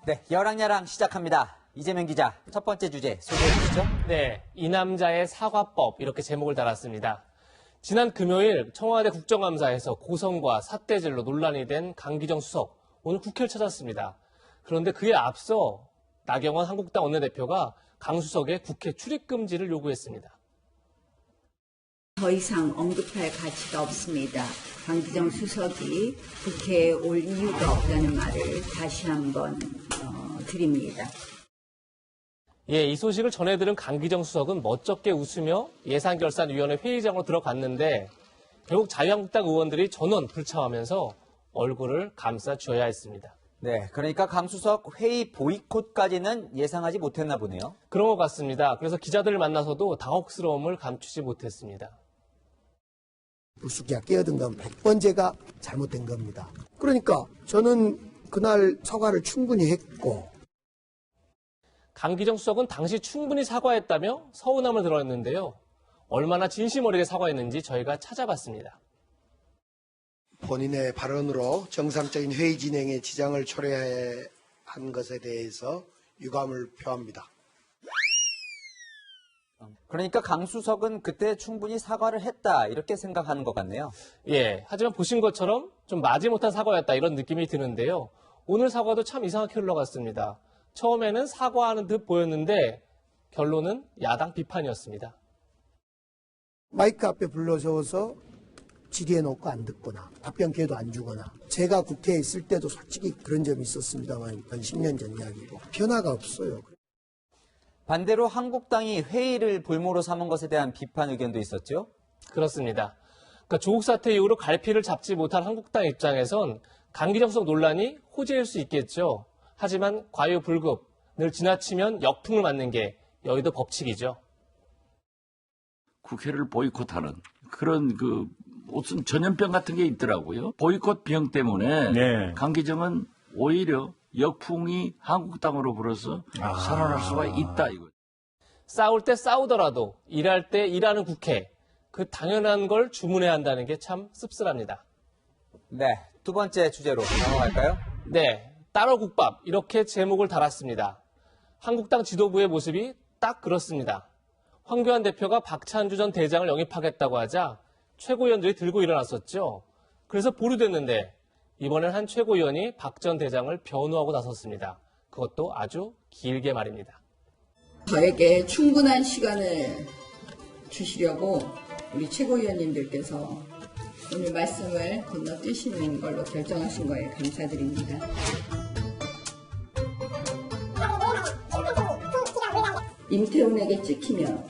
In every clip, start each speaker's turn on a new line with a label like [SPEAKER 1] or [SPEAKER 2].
[SPEAKER 1] 네, 여랑야랑 시작합니다. 이재명 기자, 첫 번째 주제 소개해 주시죠.
[SPEAKER 2] 네, 이 남자의 사과법 이렇게 제목을 달았습니다. 지난 금요일 청와대 국정감사에서 고성과 삿대질로 논란이 된 강기정 수석, 오늘 국회를 찾았습니다. 그런데 그에 앞서 나경원 한국당 원내대표가 강 수석의 국회 출입금지를 요구했습니다.
[SPEAKER 3] 더 이상 언급할 가치가 없습니다. 강기정 수석이 국회에 올 이유가 없다는 말을 다시 한번 드립니다.
[SPEAKER 2] 예, 이 소식을 전해들은 강기정 수석은 멋쩍게 웃으며 예산결산위원회 회의장으로 들어갔는데 결국 자유한국당 의원들이 전원 불참하면서 얼굴을 감싸주어야 했습니다.
[SPEAKER 1] 네, 그러니까 강 수석 회의 보이콧까지는 예상하지 못했나 보네요.
[SPEAKER 2] 그런 것 같습니다. 그래서 기자들을 만나서도 당혹스러움을 감추지 못했습니다.
[SPEAKER 4] 불쑥이야 끼어든 건 100번째가 잘못된 겁니다. 그러니까 저는 그날 사과를 충분히 했고.
[SPEAKER 2] 강기정 수석은 당시 충분히 사과했다며 서운함을 드러냈는데요. 얼마나 진심 어리게 사과했는지 저희가 찾아봤습니다.
[SPEAKER 4] 본인의 발언으로 정상적인 회의 진행에 지장을 초래한 것에 대해서 유감을 표합니다.
[SPEAKER 1] 그러니까 강 수석은 그때 충분히 사과를 했다 이렇게 생각하는 것 같네요.
[SPEAKER 2] 예, 하지만 보신 것처럼 좀 마지못한 사과였다 이런 느낌이 드는데요. 오늘 사과도 참 이상하게 흘러갔습니다. 처음에는 사과하는 듯 보였는데 결론은 야당 비판이었습니다.
[SPEAKER 4] 마이크 앞에 불러서서 질의해놓고 안 듣거나 답변 기회도 안 주거나 제가 국회에 있을 때도 솔직히 그런 점이 있었습니다만 한 10년 전 이야기고 변화가 없어요.
[SPEAKER 1] 반대로 한국당이 회의를 볼모로 삼은 것에 대한 비판 의견도 있었죠?
[SPEAKER 2] 그렇습니다. 그러니까 조국 사태 이후로 갈피를 잡지 못한 한국당 입장에선 강기정 수석 논란이 호재일 수 있겠죠. 하지만 과유불급, 늘 지나치면 역풍을 맞는 게 여의도 법칙이죠.
[SPEAKER 5] 국회를 보이콧하는 그런 무슨 전염병 같은 게 있더라고요. 보이콧 병 때문에 강기정은 오히려 역풍이 한국당으로 불어서 살아날 수가 있다. 이거.
[SPEAKER 2] 싸울 때 싸우더라도 일할 때 일하는 국회. 그 당연한 걸 주문해야 한다는 게 참 씁쓸합니다.
[SPEAKER 1] 네, 두 번째 주제로 넘어갈까요?
[SPEAKER 2] 네, 따로 국밥 이렇게 제목을 달았습니다. 한국당 지도부의 모습이 딱 그렇습니다. 황교안 대표가 박찬주 전 대장을 영입하겠다고 하자 최고위원들이 들고 일어났었죠. 그래서 보류됐는데 이번엔 한 최고위원이 박 전 대장을 변호하고 나섰습니다. 그것도 아주 길게 말입니다.
[SPEAKER 3] 저에게 충분한 시간을 주시려고 우리 최고위원님들께서 오늘 말씀을 건너뛰시는 걸로 결정하신 거에 감사드립니다. 임태훈에게 찍히면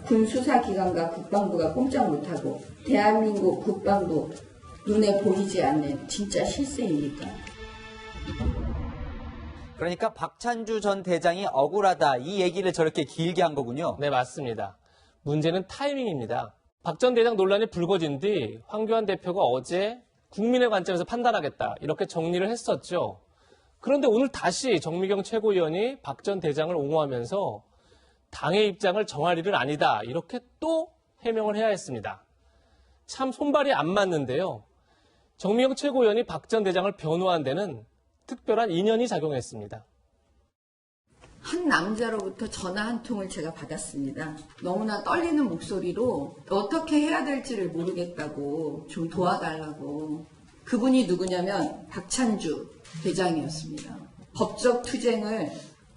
[SPEAKER 3] 군 수사기관과 국방부가 꼼짝 못하고 대한민국 국방부 눈에 보이지 않는 진짜 실세입니까?
[SPEAKER 1] 그러니까 박찬주 전 대장이 억울하다 이 얘기를 저렇게 길게 한 거군요.
[SPEAKER 2] 네, 맞습니다. 문제는 타이밍입니다. 박 전 대장 논란이 불거진 뒤 황교안 대표가 어제 국민의 관점에서 판단하겠다 이렇게 정리를 했었죠. 그런데 오늘 다시 정미경 최고위원이 박 전 대장을 옹호하면서 당의 입장을 정할 일은 아니다 이렇게 또 해명을 해야 했습니다. 참 손발이 안 맞는데요. 정미경 최고위원이 박 전 대장을 변호한 데는 특별한 인연이 작용했습니다.
[SPEAKER 3] 한 남자로부터 전화 한 통을 제가 받았습니다. 너무나 떨리는 목소리로 어떻게 해야 될지를 모르겠다고 좀 도와달라고. 그분이 누구냐면 박찬주 대장이었습니다. 법적 투쟁을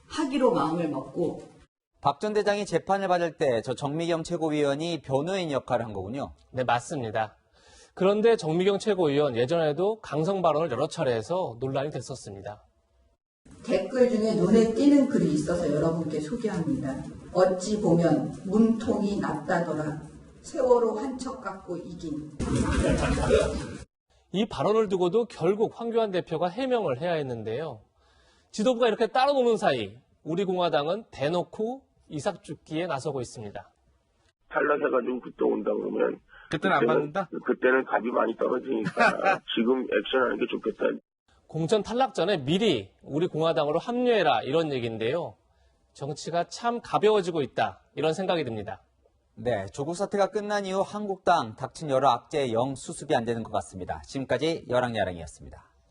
[SPEAKER 3] 하기로 마음을 먹고
[SPEAKER 1] 박 전 대장이 재판을 받을 때 저 정미경 최고위원이 변호인 역할을 한 거군요.
[SPEAKER 2] 네, 맞습니다. 그런데 정미경 최고위원 예전에도 강성 발언을 여러 차례 해서 논란이 됐었습니다.
[SPEAKER 3] 댓글 중에 눈에 띄는 글이 있어서 여러분께 소개합니다. 어찌 보면 문통이 낫다더라. 세월호 한 척 갖고 이긴.
[SPEAKER 2] 이 발언을 두고도 결국 황교안 대표가 해명을 해야 했는데요. 지도부가 이렇게 따로 노는 사이 우리 공화당은 대놓고 이삭죽기에 나서고 있습니다.
[SPEAKER 6] 탈락해가지고 그때 온다 그러면
[SPEAKER 7] 그때는 안 받는다?
[SPEAKER 6] 그때는 값이 많이 떨어지니까 지금 액션하는 게 좋겠다.
[SPEAKER 2] 공천 탈락 전에 미리 우리 공화당으로 합류해라 이런 얘기인데요. 정치가 참 가벼워지고 있다 이런 생각이 듭니다.
[SPEAKER 1] 네, 조국 사태가 끝난 이후 한국당 닥친 여러 악재에 영 수습이 안 되는 것 같습니다. 지금까지 여랑야랑이었습니다.